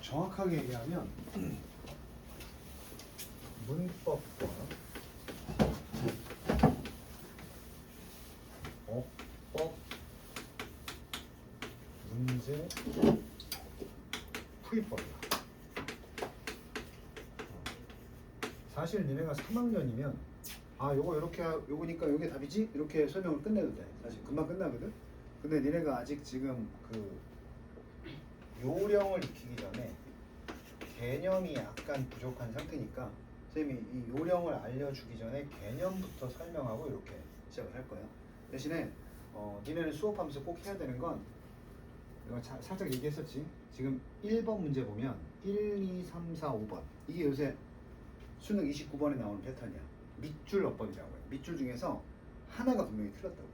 정확하게 얘기하면 문법과 어법 문제 풀이법이야. 사실 니네가 3학년이면 요거 이렇게 요거니까 요게 답이지? 이렇게 설명을 끝내도 돼. 사실 금방 끝나거든. 근데 니네가 아직 지금 그 요령을 익히기 전에 개념이 약간 부족한 상태니까 선생님이 이 요령을 알려주기 전에 개념부터 설명하고 이렇게 시작을 할 거예요. 대신에 니네는 수업하면서 꼭 해야 되는 건 이거 살짝 얘기했었지. 지금 1번 문제 보면 1, 2, 3, 4, 5번 이게 요새 수능 29번에 나오는 패턴이야. 밑줄 어법이라고 해요. 밑줄 중에서 하나가 분명히 틀렸다고.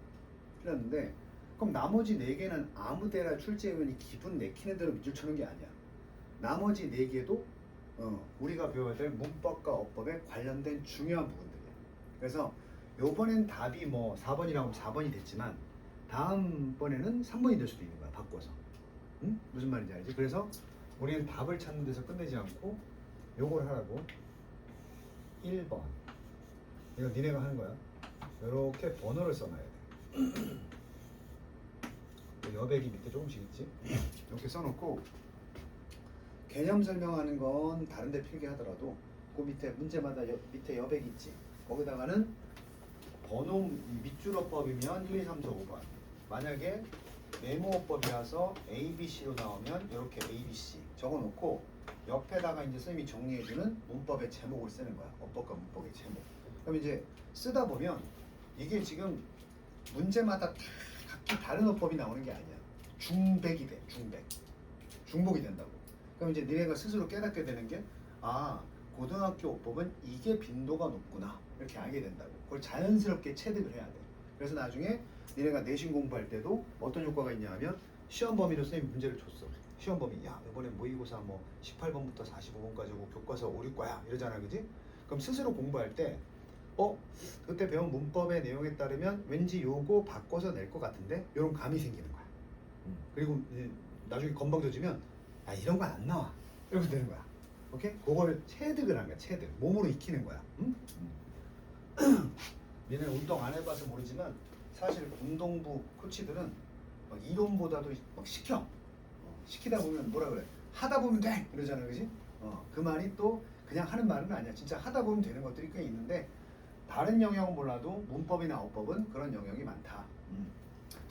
틀렸는데 그럼 나머지 4개는 아무 데나 출제위원이 기분 내키는 대로 밑줄 쳐는 게 아니야. 나머지 4개도 우리가 배워야 될 문법과 어법에 관련된 중요한 부분들이야. 그래서 요번엔 답이 뭐 4번이라고 하면 4번이 됐지만 다음번에는 3번이 될 수도 있는 거야. 바꿔서. 응? 무슨 말인지 알지? 그래서 우리는 답을 찾는 데서 끝내지 않고 요걸 하라고. 1번 이거 니네가 하는 거야. 이렇게 번호를 써놔야 돼. 여백이 밑에 조금씩 있지. 이렇게 써놓고 개념 설명하는 건 다른 데 필기하더라도 그 밑에 문제마다 밑에 여백이 있지. 거기다가는 번호 밑줄어법이면 1, 2, 3, 4, 5번 만약에 메모어법이라서 ABC로 나오면 이렇게 ABC 적어놓고 옆에다가 이제 선생님이 정리해주는 문법의 제목을 쓰는 거야. 어법과 문법의 제목. 그럼 이제 쓰다 보면 이게 지금 문제마다 다 각기 다른 어법이 나오는 게 아니야. 중백이 돼. 중복이 된다고. 그럼 이제 니네가 스스로 깨닫게 되는 게 고등학교 어법은 이게 빈도가 높구나. 이렇게 알게 된다고. 그걸 자연스럽게 체득을 해야 돼. 그래서 나중에 니네가 내신 공부할 때도 어떤 효과가 있냐 하면 시험 범위로 선생님이 문제를 줬어. 시험 범위 이번에 모의고사 뭐 18번부터 45번까지 고 교과서 5, 6과야 이러잖아. 그지? 그럼 스스로 공부할 때 그때 배운 문법의 내용에 따르면 왠지 요거 바꿔서 낼 것 같은데 이런 감이 생기는 거야. 그리고 이제 나중에 건방져지면 이런 건 안 나와 이렇게 되는 거야. 오케이? 그걸 체득을 하는 거야. 체득. 몸으로 익히는 거야. 얘는 운동 안 해봐서 모르지만 사실 운동부 코치들은 막 이론보다도 막 시키다 보면 뭐라 그래? 하다 보면 돼! 이러잖아. 그지? 그 말이 또 그냥 하는 말은 아니야. 진짜 하다 보면 되는 것들이 꽤 있는데 다른 영역은 몰라도 문법이나 어법은 그런 영역이 많다.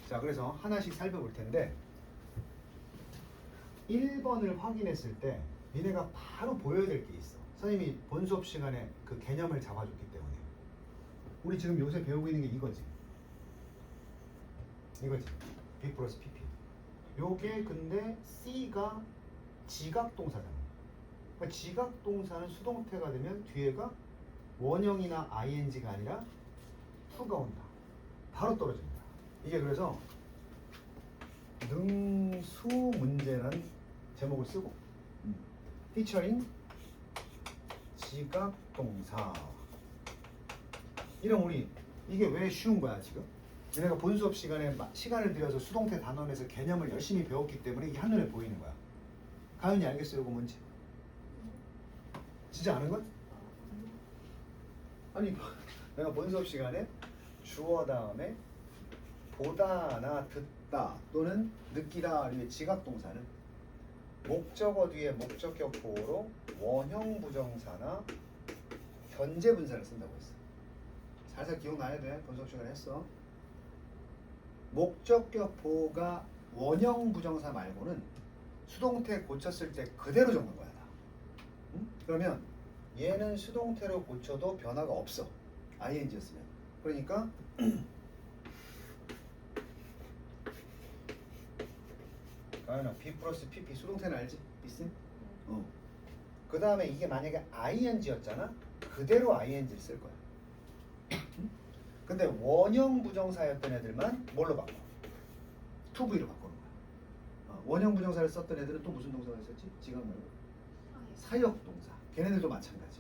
자, 그래서 하나씩 살펴볼 텐데 1번을 확인했을 때 니네가 바로 보여야 될 게 있어. 선생님이 본 수업 시간에 그 개념을 잡아줬기 때문에 우리 지금 요새 배우고 있는 게 이거지. B 플러스 PP. 요게 근데 C가 지각동사잖아. 그러니까 지각동사는 수동태가 되면 뒤에가 원형이나 ing가 아니라 to가 온다. 바로 떨어집니다. 이게 그래서 능수 문제라는 제목을 쓰고 featuring 지각동사. 이런 우리 이게 왜 쉬운 거야 지금? 내가 본 수업 시간에 시간을 들여서 수동태 단원에서 개념을 열심히 배웠기 때문에 이게 한눈에 보이는 거야. 가연이 알겠어요? 이거 뭔지? 진짜 아는 건? 아니 내가 본 수업 시간에 주어 다음에 보다나 듣다 또는 느끼다 아니면 지각동사는 목적어 뒤에 목적격 보호로 원형 부정사나 현재 분사를 쓴다고 했어. 살살 기억나야 돼. 본 수업 시간에 했어. 목적격 보호가 원형 부정사 말고는 수동태 고쳤을 때 그대로 적는 거야. 그러면 얘는 수동태로 고쳐도 변화가 없어. ing였으면. 그러니까 가연아 B 플러스 PP 수동태는 알지? 비슨? 그 다음에 이게 만약에 ing였잖아? 그대로 ing를 쓸 거야. 근데 원형 부정사였던 애들만 뭘로 바꿔? to V로 바꾸는 거야. 원형 부정사를 썼던 애들은 또 무슨 동사가 있었지? 지각 말고 사역동사. 걔네들도 마찬가지.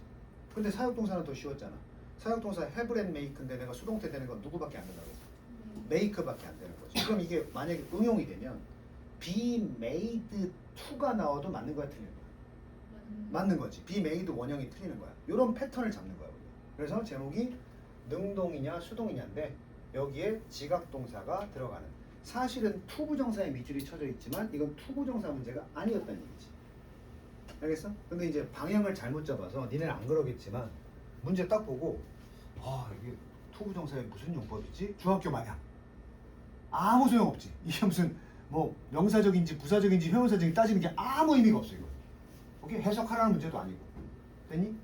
근데 사역동사는 더 쉬웠잖아. 사역동사 have and make인데 내가 수동태 되는 건 누구밖에 안 된다고 했어? make밖에 안 되는 거지. 그럼 이게 만약에 응용이 되면 be made to가 나와도 맞는 거야, 틀린 거야? 맞는 거지. be made 원형이 틀리는 거야. 이런 패턴을 잡는 거야. 우리가. 그래서 제목이 능동이냐 수동이냐인데 여기에 지각동사가 들어가는. 사실은 투부정사의 밑줄이 쳐져 있지만 이건 투부정사 문제가 아니었다는 얘기지. 알겠어? 근데 이제 방향을 잘못 잡아서 니네는 안 그러겠지만 문제 딱 보고 아 이게 투부정사의 무슨 용법이지? 중학교 마냥 아무 소용없지. 이게 무슨 뭐 명사적인지 부사적인지 형용사적인지 따지는 게 아무 의미가 없어 이거. 오케이? 해석하라는 문제도 아니고. 됐니?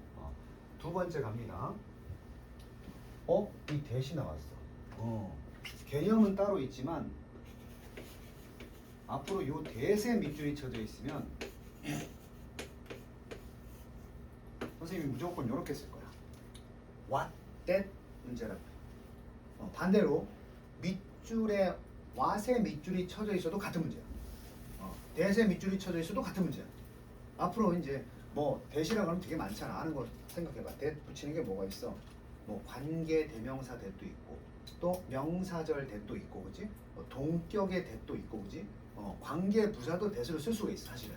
두 번째 갑니다. 이 대시 나왔어. 개념은 따로 있지만 앞으로 요 대세 밑줄이 쳐져 있으면 선생님이 무조건 이렇게 쓸 거야. What that 문제라고. 반대로 밑줄에 what의 밑줄이 쳐져 있어도 같은 문제야. 대세 밑줄이 쳐져 있어도 같은 문제야. 앞으로 이제 뭐 대시라고 하면 되게 많잖아. 아는 거 생각해봐. that 붙이는 게 뭐가 있어? 뭐 관계 대명사 that도 있고 또 명사절 that도 있고 그지? 동격의 that도 있고 그지? 관계 부사도 that으로 쓸 수가 있어 사실은.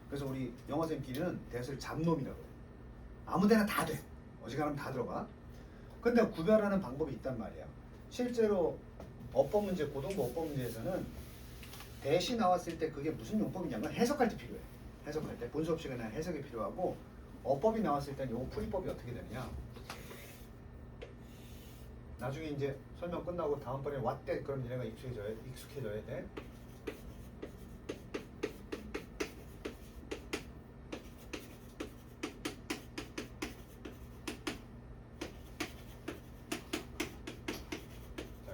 그래서 우리 영어 선생님끼리는 that을 잡놈이라고 해. 아무데나 다 돼. 어지간하면 다 들어가. 근데 구별하는 방법이 있단 말이야. 실제로 어법 문제, 고등부 어법 문제에서는 that이 나왔을 때 그게 무슨 용법이냐면 해석할 때 필요해. 해석할 때 본 수업 시간에 해석이 필요하고 어법이 나왔을 때는 요 풀이법이 어떻게 되느냐. 나중에 이제 설명 끝나고 다음번에 what that 그럼 얘네가 익숙해져야 돼.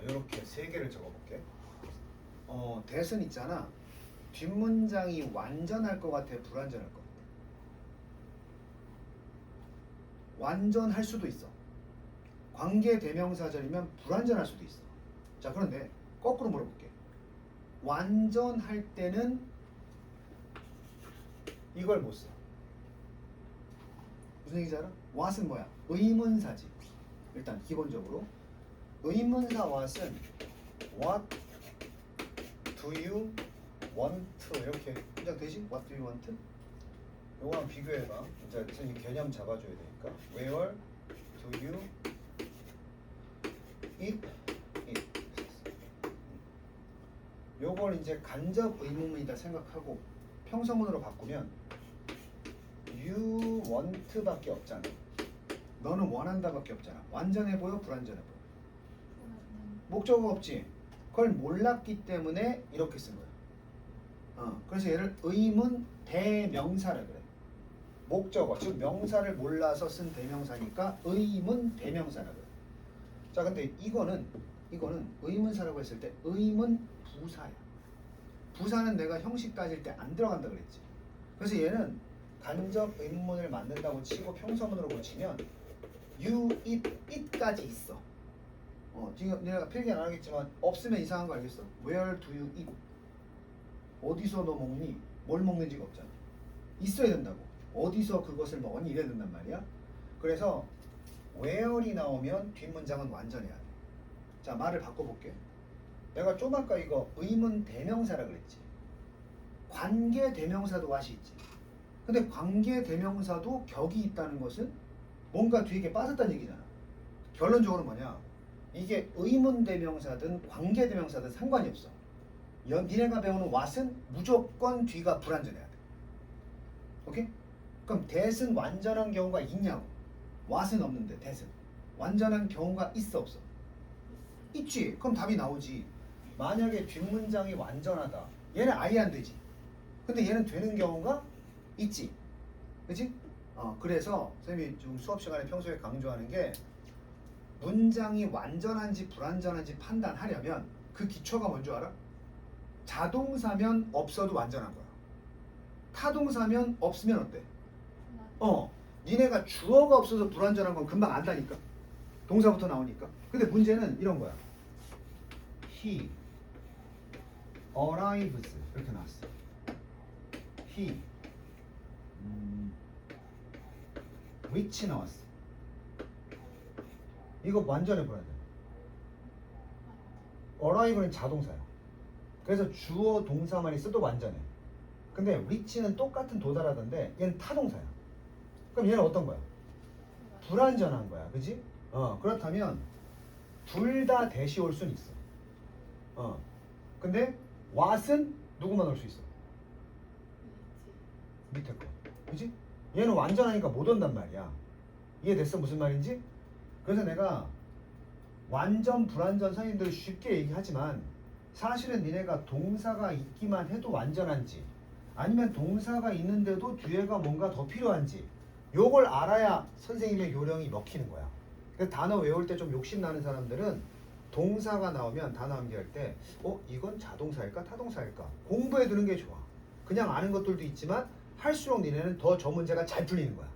이렇게 세 개를 적어볼게. that은 있잖아. 뒷문장이 완전할 것 같아, 불완전할 것 같아? 완전할 수도 있어. 관계 대명사절이면 불완전할 수도 있어. 자, 그런데 거꾸로 물어볼게. 완전할 때는 이걸 못 써. 무슨 얘기인지 알아? what은 뭐야? 의문사지. 일단 기본적으로 의문사 what은 what do you want 이렇게 시작되지? what do you want? 요거랑 비교해봐. 이제 선생님 개념 잡아줘야 되니까 where do you eat it? 요걸 이제 간접 의문문이다 생각하고 평서문으로 바꾸면 you want 밖에 없잖아. 너는 원한다 밖에 없잖아. 완전해 보여? 불완전해 보여? 목적어가 없지. 그걸 몰랐기 때문에 이렇게 쓴 거야. 그래서 얘를 의문 대명사라 그래. 목적어, 즉 명사를 몰라서 쓴 대명사니까 의문 대명사라 그래. 자, 근데 이거는 의문사라고 했을 때 의문 부사야. 부사는 내가 형식 따질 때 안 들어간다 그랬지. 그래서 얘는 간접 의문문을 만든다고 치고 평서문으로 고치면 you eat it까지 있어. 지금 내가 필기 안 하겠지만 없으면 이상한 거 알겠어? Where do you eat? 어디서 너 먹니? 뭘 먹는지가 없잖아. 있어야 된다고. 어디서 그것을 먹었니? 이래야 된단 말이야. 그래서 where이 나오면 뒷문장은 완전해야 돼. 자, 말을 바꿔볼게. 내가 좀 아까 이거 의문 대명사라 그랬지. 관계 대명사도 what이 있지. 근데 관계 대명사도 격이 있다는 것은 뭔가 뒤에 빠졌다는 얘기잖아. 결론적으로 뭐냐? 이게 의문 대명사든 관계 대명사든 상관이 없어. 니네가 배우는 what은 무조건 뒤가 불완전해야 돼. 오케이? 그럼 that은 완전한 경우가 있냐고. what은 없는데 that은 완전한 경우가 있어 없어? 있지. 그럼 답이 나오지. 만약에 뒷문장이 완전하다. 얘는 아예 안 되지. 근데 얘는 되는 경우가 있지. 그치? 그래서 선생님이 좀 수업 시간에 평소에 강조하는 게 문장이 완전한지 불완전한지 판단하려면 그 기초가 뭔지 알아? 자동사면 없어도 완전한 거야. 타동사면 없으면 어때? 니네가 주어가 없어서 불완전한 건 금방 안다니까. 동사부터 나오니까. 근데 문제는 이런 거야. He arrives 이렇게 나왔어. He which 나왔어. 이거 완전해 보여야 돼. arrive는 자동사야. 그래서 주어 동사만 있어도 완전해. 근데 which는 똑같은 도달하던데 얘는 타동사야. 그럼 얘는 어떤 거야? 불완전한 거야. 그지? 그렇다면 둘 다 대시 올 수는 있어. 근데 what은 누구만 올 수 있어? 밑에 거. 그지? 얘는 완전하니까 못 온단 말이야. 이해됐어? 무슨 말인지? 그래서 내가 완전 불완전 선생님들 쉽게 얘기하지만 사실은 니네가 동사가 있기만 해도 완전한지 아니면 동사가 있는데도 뒤에가 뭔가 더 필요한지 요걸 알아야 선생님의 요령이 먹히는 거야. 그래서 단어 외울 때 좀 욕심나는 사람들은 동사가 나오면 단어 암기할 때 이건 자동사일까 타동사일까 공부해 두는 게 좋아. 그냥 아는 것들도 있지만 할수록 니네는 더 저 문제가 잘 풀리는 거야.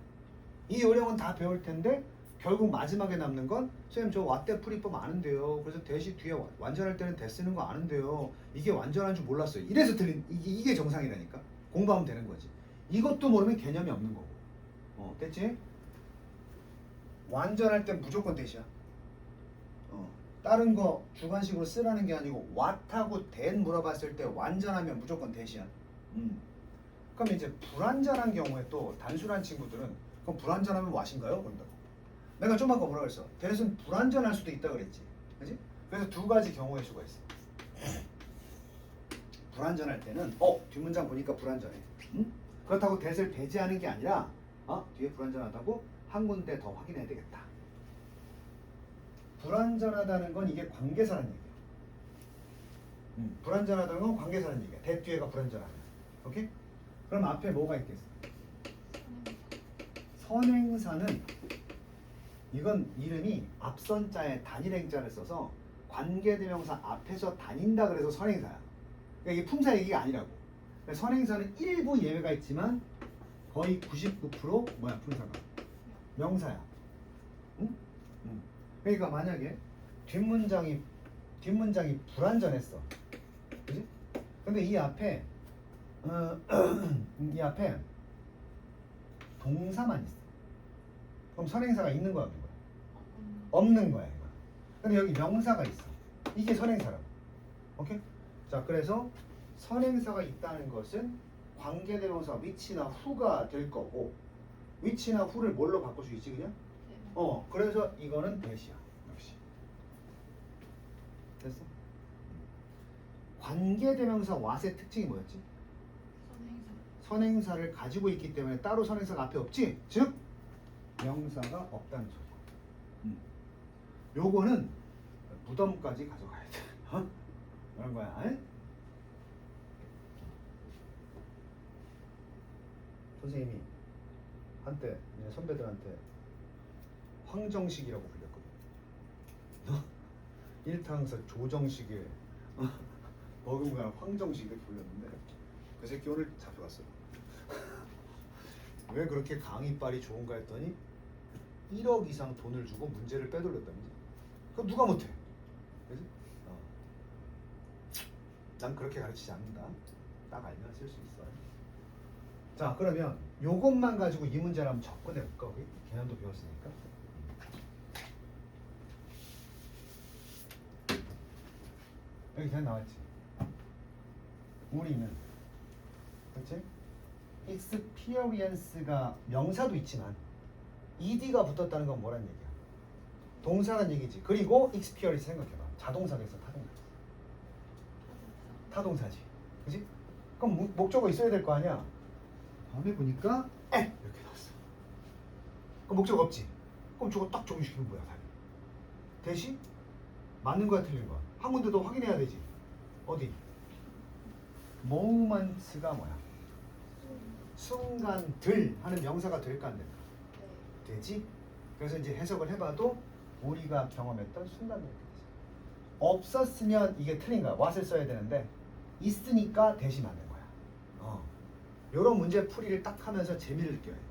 이 요령은 다 배울 텐데 결국 마지막에 남는 건 선생님 저 왓대 풀이법 아는데요. 그래서 대시 뒤에 완전할 때는 대 쓰는 거 아는데요. 이게 완전한 줄 몰랐어요. 이래서 틀린 이게 정상이라니까. 공부하면 되는 거지. 이것도 모르면 개념이 없는 거고. 됐지? 완전할 땐 무조건 대시야. 다른 거 주관식으로 쓰라는 게 아니고 what하고 then 물어봤을 때 완전하면 무조건 대시야. 그럼 이제 불완전한 경우에 또 단순한 친구들은 그럼 불완전하면 what인가요? 그런다고. 내가 좀 아까 뭐라 그랬어? 대신 불완전할 수도 있다 그랬지. 그지? 그래서 두 가지 경우의 수가 있어. 불완전할 때는 뒷문장 보니까 불완전해. 그렇다고 대를 배제하는 게 아니라 뒤에 불완전하다고 한 군데 더 확인해야 되겠다. 불완전하다는 건 이게 관계사라는 얘기야. 불완전하다는 건 관계사라는 얘기야. 대 뒤에가 불완전하면. 오케이? 그럼 앞에 뭐가 있겠어? 선행사는 이건 이름이 앞선 자에 단일행자를 써서 관계대명사 앞에서 다닌다 그래서 선행사야. 그러니까 이게 품사 얘기가 아니라고. 그러니까 선행사는 일부 예외가 있지만 거의 99% 뭐야 품사가 명사야. 응? 그러니까 만약에 뒷문장이 불완전했어. 그지? 근데 이 앞에 이 앞에 동사만 있어. 그럼 선행사가 있는 거야 없는 거야? 없는 거야 이거. 근데 여기 명사가 있어. 이게 선행사라고. 오케이? 자 그래서 선행사가 있다는 것은 관계대명사 which나 who가 될 거고 which나 who를 뭘로 바꿀 수 있지 그냥? 그래서 이거는 대시야. 역시. 됐어? 관계대명사 what의 특징이 뭐였지? 선행사를 가지고 있기 때문에 따로 선행사가 앞에 없지? 즉 명사가 없다는 소리. 요거는 무덤까지 가져가야 돼. 그런 거야. 에? 선생님이 한때 선배들한테 황정식이라고 불렸거든. 일타강사 조정식에 버금가 황정식 이렇게 불렸는데 그 새끼 오늘 잡혀갔어요. 왜 그렇게 강의빨이 좋은가 했더니 1억 이상 돈을 주고 문제를 빼돌렸다면서. 그럼 누가 못해? 그지? 난 그렇게 가르치지 않는다. 딱 알면 쓸 수 있어요. 자 그러면 요것만 가지고 이 문제를 한번 접근해볼까 우리? 개념도 배웠으니까. 여기 그냥 나왔지. 우리는 그렇지? experience가 명사도 있지만 ed가 붙었다는 건 뭐란 얘기야? 동사란 얘기지. 그리고 experience 생각해봐. 자동사겠어 타동사. 타동사지. 그지? 그럼 목적어 있어야 될 거 아니야? 다음에 보니까 이렇게 나왔어. 그럼 목적 없지? 그럼 저거 딱 적용시키면 뭐야? 대신 맞는 거야 틀린 거야? 한 군데 더 확인해야 되지. 어디? moments가 뭐야? 순간들 하는 명사가 될까 안 될까? 되지? 그래서 이제 해석을 해봐도 우리가 경험했던 순간들 이렇게 되지. 없었으면 이게 틀린 거야. what을 써야 되는데 있으니까 대신 맞는 거야. 요런 문제 풀이를 딱 하면서 재미를 느껴야 돼.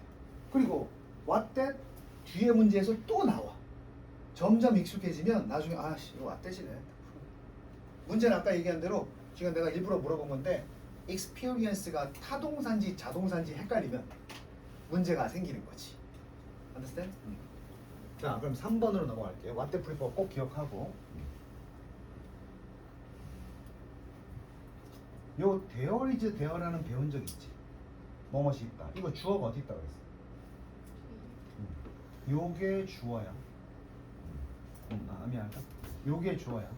그리고 what that 뒤에 문제에서 또 나와. 점점 익숙해지면 나중에 이거 what that이네. 문제는 아까 얘기한 대로 지금 내가 일부러 물어본 건데 experience가 타동사인지 자동사인지 헷갈리면 문제가 생기는 거지. Understand? 자 그럼 3번으로 넘어갈게요. what that 풀이법 꼭 기억하고 요 there is there라는 배운 적 있지? 뭐뭇이 있다. 이거 주어가 어디 있다 그랬어? 요게 주어야. 미안하다. 요게 주어야.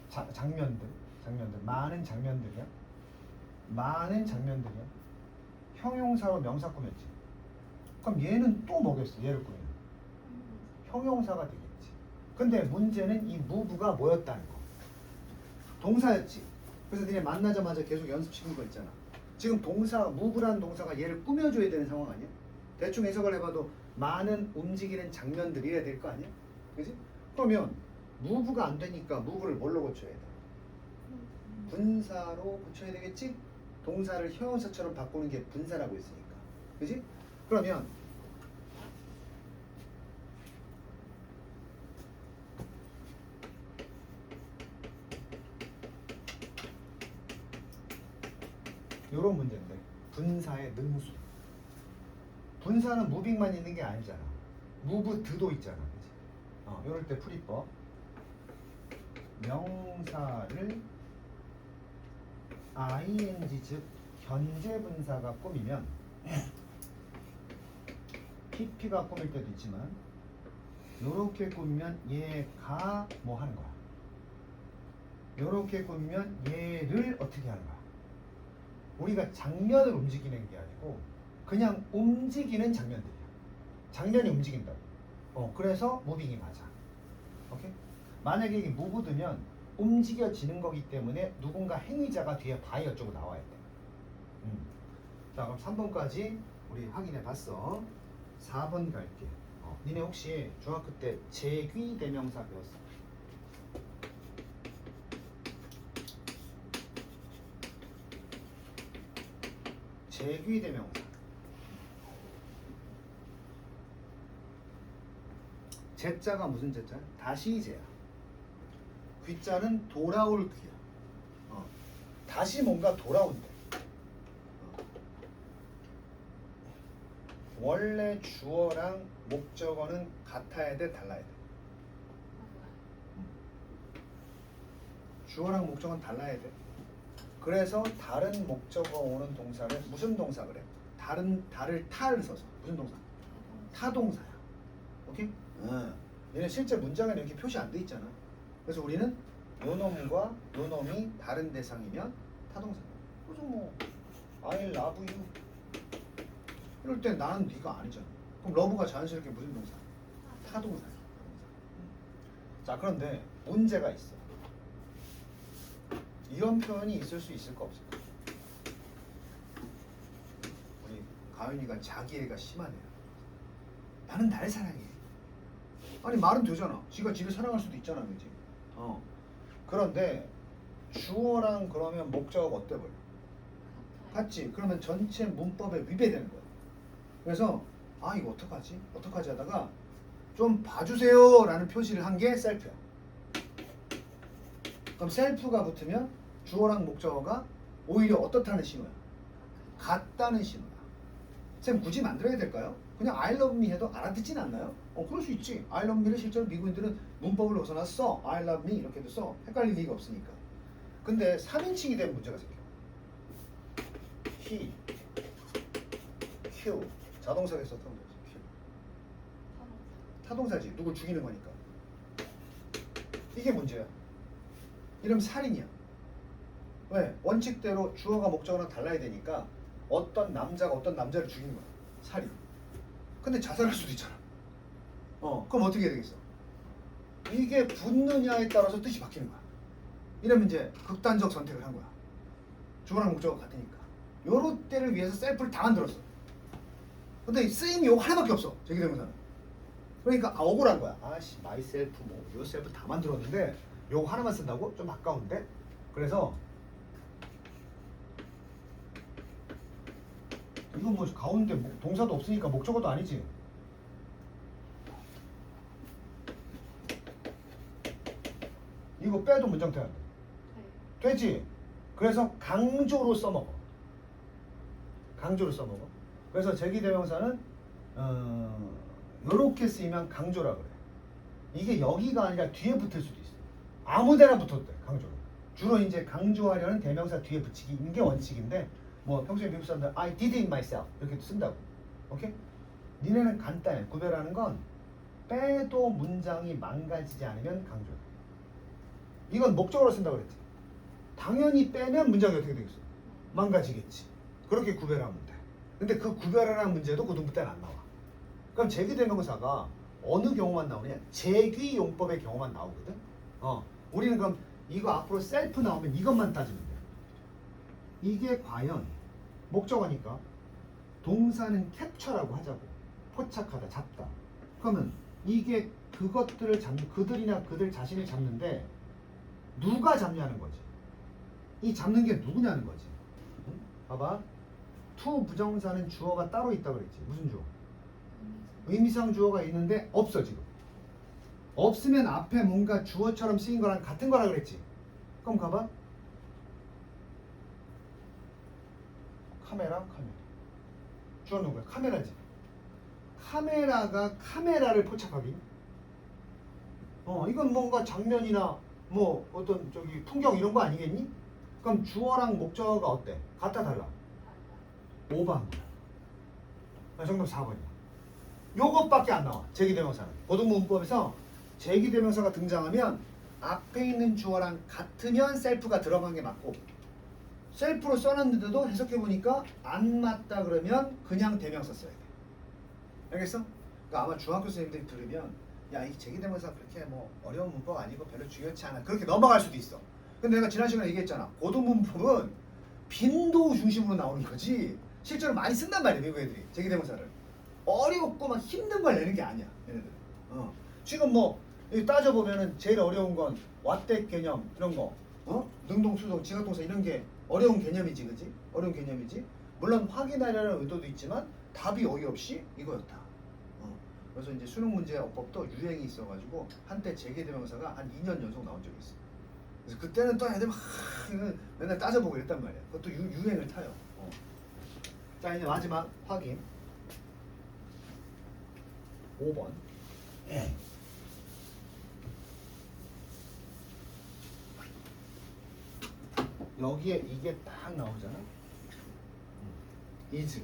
장면들 많은 장면들이야. 많은 장면들이야. 형용사로 명사 꾸몄지. 그럼 얘는 또 뭐겠어? 얘를 꾸미면 형용사가 되겠지. 근데 문제는 이 move가 뭐였다는 거. 동사였지. 그래서 니네 만나자마자 계속 연습시킨 거 있잖아. 지금 동사 move라는 동사가 얘를 꾸며줘야 되는 상황 아니야? 대충 해석을 해봐도 많은 움직이는 장면들이어야 될 거 아니야? 그지? 그러면 move가 안 되니까 move를 뭘로 고쳐야 돼? 분사로 고쳐야 되겠지? 동사를 형용사처럼 바꾸는 게 분사라고 했으니까. 그지? 그러면 요런 문제인데 분사의 능수. 분사는 무빙만 있는 게 아니잖아. move do도 있잖아. 그치? 요럴 때 풀이법. 명사를 ing 즉 현재 분사가 꾸미면 pp가 꾸밀 때도 있지만 요렇게 꾸미면 얘가 뭐 하는 거야. 요렇게 꾸미면 얘를 어떻게 하는 거야. 우리가 장면을 움직이는 게 아니고 그냥 움직이는 장면들이야. 장면이 움직인다고. 그래서 무빙이 맞아. 오케이? 만약에 이게 무브드면 움직여지는 거기 때문에 누군가 행위자가 뒤에 바이 어쩌고 나와야 돼. 자, 그럼 3번까지 우리 확인해 봤어. 4번 갈게. 니네 혹시 중학교 때 제귀 대명사 배웠어? 제귀 대명사. 제자가 무슨 제자야? 다시 제야. 귀자는 돌아올 귀야. 다시 뭔가 돌아온대. 원래 주어랑 목적어는 같아야 돼, 달라야 돼? 주어랑 목적어는 달라야 돼. 그래서 다른 목적어 오는 동사를 무슨 동사 그래? 달을 타를 써서 무슨 동사? 타동사야. 오케이? 얘는 실제 문장에는 이렇게 표시 안 돼 있잖아. 그래서 우리는 요놈과 요놈이 다른 대상이면 타동사. 그래서 뭐 I love you 이럴 땐 나는 네가 아니잖아. 그럼 love가 자연스럽게 무슨 동사? 타동사야. 자, 그런데 문제가 있어. 이런 표현이 있을 수 있을까 없을까? 우리 가윤이가 자기애가 심하네요. 나는 날 사랑해. 아니 말은 되잖아. 지가 지를 사랑할 수도 있잖아, 그지? 그런데 주어랑 그러면 목적어가 어때 버려? 같지? 그러면 전체 문법에 위배되는 거야. 그래서 이거 어떡하지? 어떡하지 하다가 좀 봐주세요 라는 표시를 한 게 셀프야. 그럼 셀프가 붙으면 주어랑 목적어가 오히려 어떻다는 신호야? 같다는 신호야. 쌤 굳이 만들어야 될까요? 그냥 I love me 해도 알아듣진 않나요? 그럴 수 있지. I love me를 실제로 미국인들은 문법을 벗어나 써. I love me 이렇게도 써. 헷갈릴 리가 없으니까. 근데 3인칭이 되면 문제가 생겨. he, kill. 자동사에서 타동사. kill. 타동사지. 누굴 죽이는 거니까. 이게 문제야. 이러면 살인이야. 왜? 원칙대로 주어가 목적어랑 달라야 되니까 어떤 남자가 어떤 남자를 죽이는 거야. 살인. 근데 자살할 수도 있잖아. 그럼 어떻게 해야 되겠어? 이게 붙느냐에 따라서 뜻이 바뀌는 거야. 이러면 이제 극단적 선택을 한 거야. 주어랑 목적어가 같으니까. 요럴 때를 위해서 셀프를 다 만들었어. 근데 쓰임이 요거 하나밖에 없어. 제기대명사는. 그러니까 억울한 거야. 마이셀프 뭐 요셀프 다 만들었는데 요거 하나만 쓴다고? 좀 아까운데? 그래서 이건 뭐 가운데 동사도 없으니까 목적어도 아니지. 이거 빼도 문장 돼야 돼. 되지? 그래서 강조로 써먹어. 강조로 써먹어. 그래서 제기대명사는 요렇게 쓰이면 강조라 그래. 이게 여기가 아니라 뒤에 붙을 수도 있어. 아무데나 붙어도 돼. 강조로. 주로 이제 강조하려는 대명사 뒤에 붙이기인 게 원칙인데 뭐 평소에 미국 사람들 I did it myself 이렇게 쓴다고. 오케이? 니네는 간단해. 구별하는 건 빼도 문장이 망가지지 않으면 강조해. 이건 목적으로 쓴다고 그랬지. 당연히 빼면 문장이 어떻게 되겠어? 망가지겠지. 그렇게 구별하면 돼. 근데 그 구별하라는 문제도 고등부 때는 안 나와. 그럼 제기대명사가 어느 경우만 나오냐? 제기용법의 경우만 나오거든. 우리는 그럼 이거 앞으로 셀프 나오면 이것만 따지면 돼. 이게 과연 목적어니까 동사는 캡처라고 하자고. 포착하다, 잡다. 그러면 이게 그것들을 잡는 그들이나 그들 자신을 잡는데 누가 잡냐는 거지. 이 잡는 게 누구냐는 거지. 응? 봐봐. 투 부정사는 주어가 따로 있다 그랬지. 무슨 주어? 의미상 주어가 있는데 없어 지금. 없으면 앞에 뭔가 주어처럼 쓰인 거랑 같은 거라 그랬지. 그럼 가봐. 카메라. 주어 누구야? 카메라지. 카메라가 카메라를 포착하기. 이건 뭔가 장면이나 뭐 어떤 저기 풍경 이런 거 아니겠니? 그럼 주어랑 목적어가 어때? 같다 달라? 오버한 거야. 정답 4번이야. 요것밖에 안 나와. 제기대명사는. 고등문법에서 제기대명사가 등장하면 앞에 있는 주어랑 같으면 셀프가 들어간 게 맞고 셀프로 써놨는데도 해석해보니까 안 맞다 그러면 그냥 대명사 써야 돼. 알겠어? 그러니까 아마 중학교 선생님들이 들으면 야, 이 제기대명사 그렇게 뭐 어려운 문법 아니고 별로 중요치 않아. 그렇게 넘어갈 수도 있어. 근데 내가 지난 시간에 얘기했잖아. 고등문법은 빈도 중심으로 나오는 거지 실제로 많이 쓴단 말이야. 미국 애들이 제기대명사를. 어렵고 막 힘든 걸 내는 게 아니야. 얘네들. 지금 뭐 따져보면은 제일 어려운 건 왓댓 개념 이런 거. 능동수동, 지각동사 이런 게 어려운 개념이지. 그지? 어려운 개념이지. 물론 확인하려는 의도도 있지만 답이 어이없이 이거였다. 그래서 이제 수능 문제 어법도 유행이 있어가지고 한때 제기대명사가 한 2년 연속 나온 적이 있어. 그래서 그때는 또 애들 막 맨날 따져보고 이랬단 말이야. 그것도 유행을 타요. 자, 이제 마지막 확인. 5번. 여기에 이게 딱 나오잖아. is,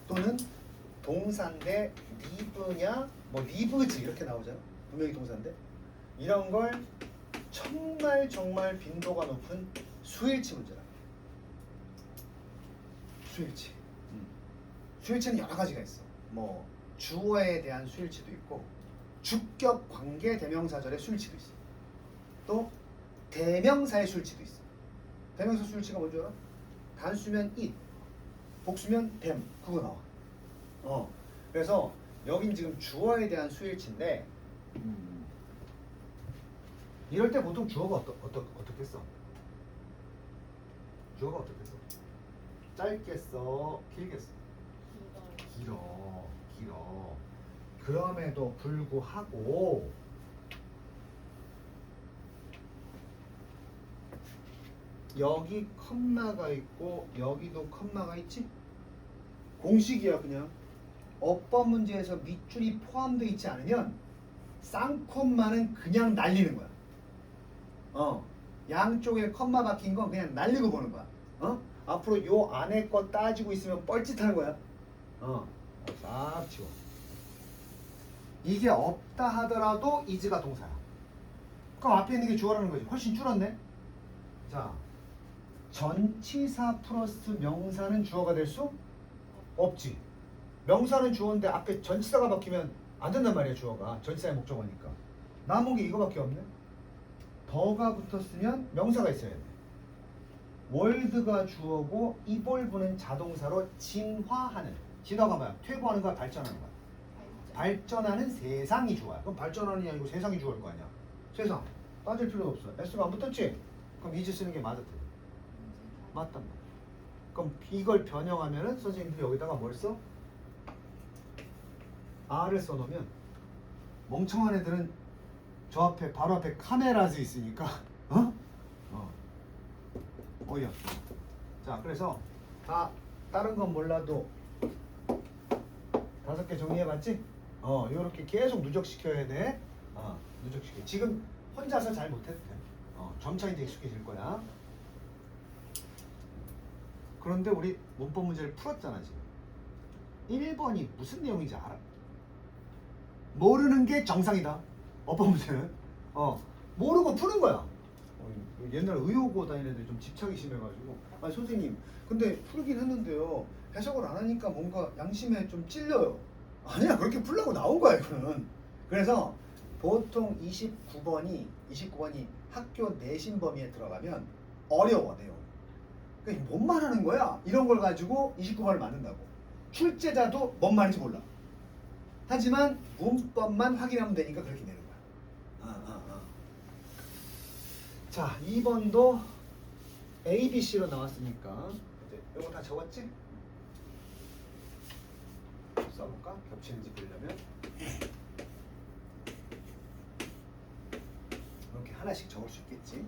또는 동사인데 live냐, lives 이렇게 나오잖아. 분명히 동사인데 이런 걸 정말 빈도가 높은 수일치 문제다. 수일치. 수일치는 여러 가지가 있어. 뭐 주어에 대한 수일치도 있고 주격 관계 대명사절의 수일치도 있어. 또 대명사의 수일치도 있어. 대명사 수일치가 뭔지 알아? 단수면 it, 복수면 them. 그거 나와. 그래서 여긴 지금 주어에 대한 수일치인데 이럴 때 보통 주어가 어떻게 써? 주어가 어떻게 써? 짧게 써? 길게 써? 길어. 그럼에도 불구하고 여기 컴마가 있고 여기도 컴마가 있지? 공식이야 그냥. 어법 문제에서 밑줄이 포함되어 있지 않으면 쌍콤마는 그냥 날리는 거야. 양쪽에 컴마 박힌 건 그냥 날리고 보는 거야. 앞으로 요 안에 거 따지고 있으면 뻘짓하는 거야. 싹 치워. 이게 없다 하더라도 is가 동사야. 그럼 앞에 있는 게 주어라는 거지. 훨씬 줄었네. 자, 전치사 플러스 명사는 주어가 될 수 없지. 명사는 주어인데 앞에 전치사가 바뀌면 안 된단 말이야. 주어가 전치사의 목적어니까. 남은 게 이거밖에 없네. 더가 붙었으면 명사가 있어야 돼. 월드가 주어고 이볼브는 자동사로 진화하는. 진화가 뭐야? 퇴보하는 거야? 발전하는 거야? 발전하는 세상이 주어야. 그럼 발전하느냐 아니고 세상이 주어일 거 아니야. 세상. 따질 필요도 없어. S가 안 붙었지? 그럼 이제 쓰는 게 맞았대. 맞단 말이야. 그럼 이걸 변형하면은 선생님들이 여기다가 뭘 써? R을 써놓으면 멍청한 애들은 저 앞에 바로 앞에 카메라즈 있으니까 어이야. 자, 그래서 다 다른 건 몰라도 5개 정리해봤지? 요렇게 계속 누적시켜야 돼. 누적시켜. 지금 혼자서 잘 못해도 돼. 점차 이제 익숙해질 거야. 그런데 우리 문법 문제를 풀었잖아 지금. 1번이 무슨 내용인지 알아? 모르는 게 정상이다. 어법 문제는 모르고 푸는 거야. 옛날 의호고 다니는 애들이 좀 집착이 심해가지고 아 선생님 근데 풀긴 했는데요 해석을 안 하니까 뭔가 양심에 좀 찔려요. 아니야 그렇게 풀려고 나온 거야 이거는. 그래서 보통 29번이 학교 내신 범위에 들어가면 어려워 내용. 그러니까 뭔 말하는 거야? 이런 걸 가지고 29번을 만든다고. 출제자도 뭔 말인지 몰라. 하지만 문법만 확인하면 되니까 그렇게 내는 거야. 자, 2번도 A, B, C로 나왔으니까 이제 이거 다 적었지? 써볼까? 겹치는지 보려면 이렇게 하나씩 적을 수 있겠지.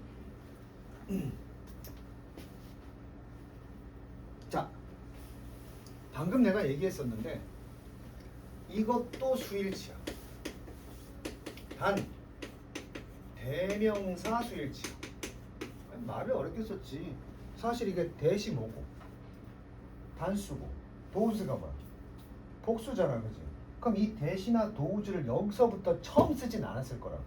자, 방금 내가 얘기했었는데 이것도 수일치야. 단 대명사 수일치야. 아니, 말을 어렵게 썼지. 사실 이게 대시 뭐고 단수고 도우즈가 뭐야? 복수잖아, 그지? 그럼 이 대시나 도우즈를 여기서부터 처음 쓰진 않았을 거라고.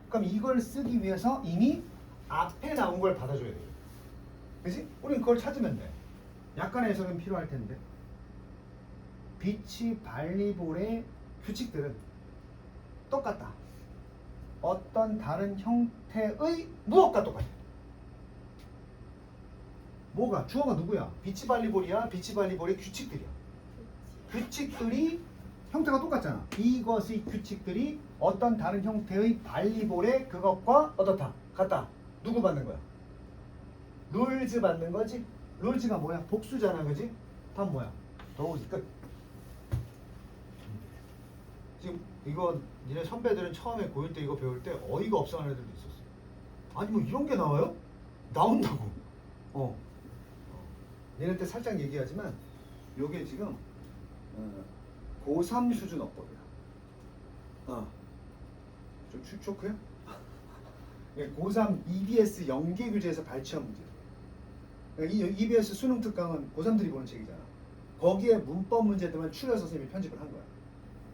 그럼 이걸 쓰기 위해서 이미 앞에 나온 걸 받아줘야 돼. 그지? 우린 그걸 찾으면 돼. 약간의 해석은 필요할 텐데. 비치 발리볼의 규칙들은 똑같다. 어떤 다른 형태의 무엇과 똑같아. 뭐가? 주어가 누구야? 비치 발리볼이야. 비치 발리볼의 규칙들이야. 규칙들이 형태가 똑같잖아. 이것의 규칙들이 어떤 다른 형태의 발리볼의 그것과 어떻다? 같다. 누구 받는 거야? 룰즈 받는 거지? 룰즈가 뭐야? 복수잖아, 그지? 다음 뭐야? 도우즈 끝. 지금 이거 니네 선배들은 처음에 고1 때 이거 배울 때 어이가 없어 하는 애들도 있었어. 아니 뭐 이런 게 나와요? 나온다고. 니네 때 살짝 얘기하지만 요게 지금 고3 수준 어법이야. 좀 쇼크야? 고3 EBS 연계교재에서 발췌한 문제. 그러니까 이 EBS 수능 특강은 고3들이 보는 책이잖아. 거기에 문법 문제들만 추려서 선생님이 편집을 한 거야.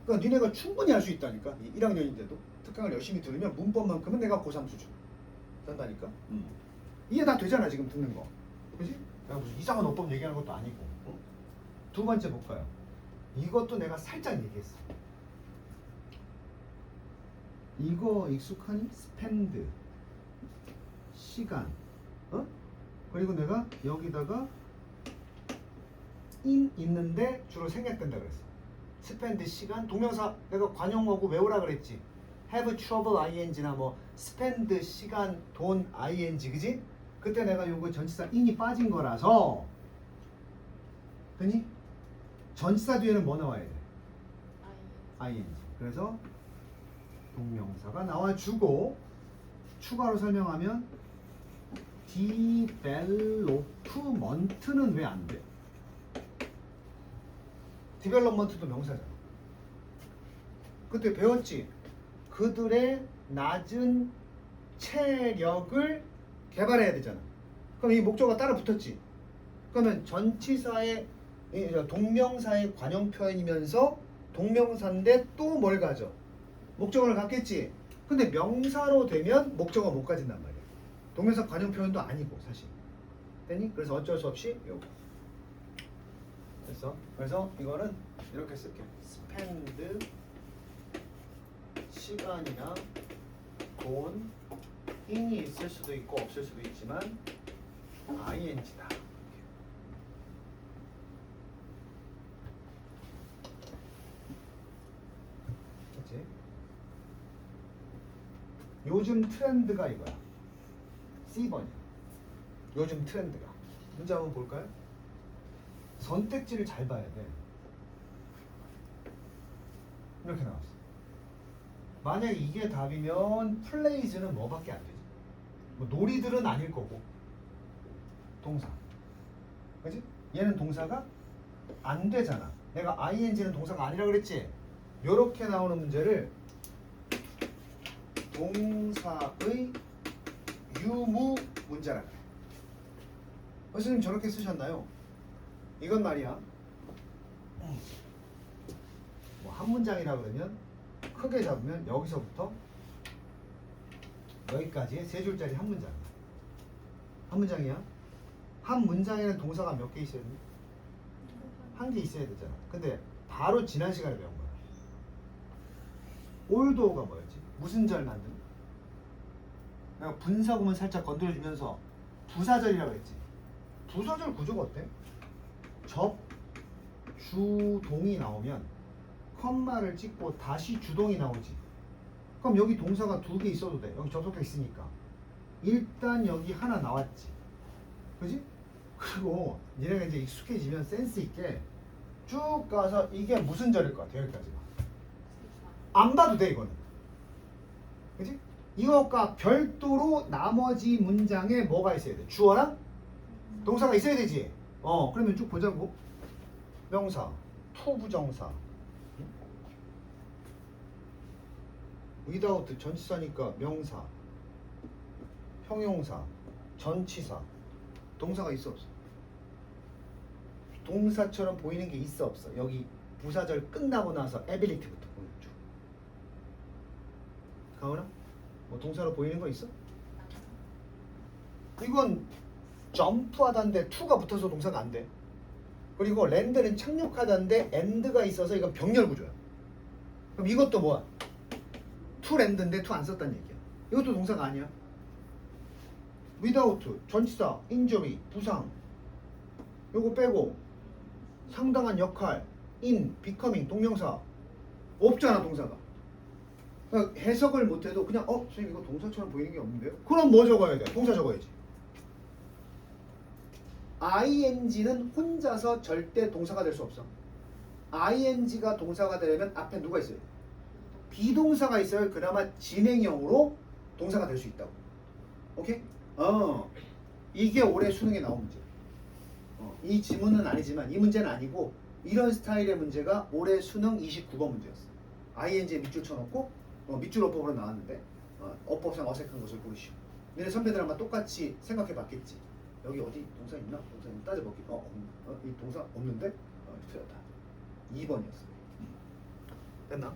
그러니까 니네가 충분히 할 수 있다니까. 1학년인데도 특강을 열심히 들으면 문법만큼은 내가 고3 수준 된다니까. 이해 다 되잖아 지금 듣는 거. 그지? 내가 무슨 이상한 어법 얘기하는 것도 아니고. 두 번째 볼까요? 이것도 내가 살짝 얘기했어. 이거 익숙하니? 스펜드 시간. 그리고 내가 여기다가 in 있는데 주로 생략된다 그랬어. 스펜드 시간 동명사 내가 관용어고 외우라 그랬지. have trouble ing나 뭐 spend 시간 돈 ing 그지? 그때 내가 요거 전치사 in이 빠진 거라서 그니? 전치사 뒤에는 뭐 나와야 돼? ing. 그래서 동명사가 나와주고 추가로 설명하면 development는 왜 안 돼? development도 명사잖아. 그때 배웠지? 그들의 낮은 체력을 개발해야 되잖아. 그럼 이 목적어가 따라 붙었지. 그러면 전치사의 동명사의 관용 표현이면서 동명사인데 또 뭘 가져? 목적어를 갖겠지. 근데 명사로 되면 목적어 못 가진단 말이야. 동명사 관용 표현도 아니고 사실. 됐니? 그래서 어쩔 수 없이 요거. 됐어? 그래서 이거는 이렇게 쓸게. spend 시간이나 돈 in이 있을 수도 있고 없을 수도 있지만 ing다. 그치? 요즘 트렌드가 이거야. C번이야. 요즘 트렌드가. 문제 한번 볼까요? 선택지를 잘 봐야 돼. 이렇게 나왔어. 만약에 이게 답이면 플레이즈는 뭐밖에 안 되지? 뭐 놀이들은 아닐 거고 동사. 그치? 얘는 동사가 안 되잖아. 내가 ing는 동사가 아니라 그랬지? 요렇게 나오는 문제를 동사의 유무 문자라 그래. 선생님 저렇게 쓰셨나요? 이건 말이야. 뭐 한 문장이라 그러면 크게 잡으면 여기서부터 여기까지의 세 줄짜리 한 문장. 한 문장이야. 한 문장에는 동사가 몇 개 있어야 돼? 한 개 있어야 되잖아. 근데 바로 지난 시간에 배운 거야. 올도가 뭐였지? 무슨 절 만드는? 내가 분사구문 살짝 건드려주면서 부사절이라고 했지. 부사절 구조가 어때? 접, 주, 동이 나오면 컴마를 찍고 다시 주동이 나오지. 그럼 여기 동사가 두 개 있어도 돼. 여기 접속해 있으니까. 일단 여기 하나 나왔지. 그지? 그리고 니네가 이제 익숙해지면 센스 있게 쭉 가서 이게 무슨 절일 것 같아. 여기까지가. 안 봐도 돼 이거는. 그지? 이것과 별도로 나머지 문장에 뭐가 있어야 돼? 주어랑 동사가 있어야 되지. 그러면 쭉 보자고. 명사, 투부정사, without 전치사니까 명사, 형용사, 전치사, 동사가 있어 없어? 동사처럼 보이는 게 있어 없어? 여기 부사절 끝나고 나서 ability부터 보여줘. 가은아? 뭐 동사로 보이는 거 있어? 이건 점프하다는데 to가 붙어서 동사가 안 돼. 그리고 랜드는 착륙하다는데 and가 있어서 이건 병렬 구조야. 그럼 이것도 뭐야? to 랜드인데 to 안 썼다는 얘기야. 이것도 동사가 아니야. without 전치사, injury 부상, 요거 빼고 상당한 역할, in, becoming 동명사 없잖아 동사가. 그러니까 해석을 못해도 그냥 선생님 이거 동사처럼 보이는 게 없는데요? 그럼 뭐 적어야 돼? 동사 적어야지. ing는 혼자서 절대 동사가 될 수 없어. ing가 동사가 되려면 앞에 누가 있어요? 비동사가 있어야 그나마 진행형으로 동사가 될 수 있다고. 오케이? 이게 올해 수능에 나온 문제. 이 지문은 아니지만 이 문제는 아니고 이런 스타일의 문제가 올해 수능 29번 문제였어. ing에 밑줄 쳐놓고 밑줄 어법으로 나왔는데 어법상 어색한 것을 고르시오. 너네 선배들 아마 똑같이 생각해 봤겠지. 여기 어디 동사 있나? 동사 있나? 따져볼게. 이 동사 없는데? 틀렸다. 2번이었어. 됐나?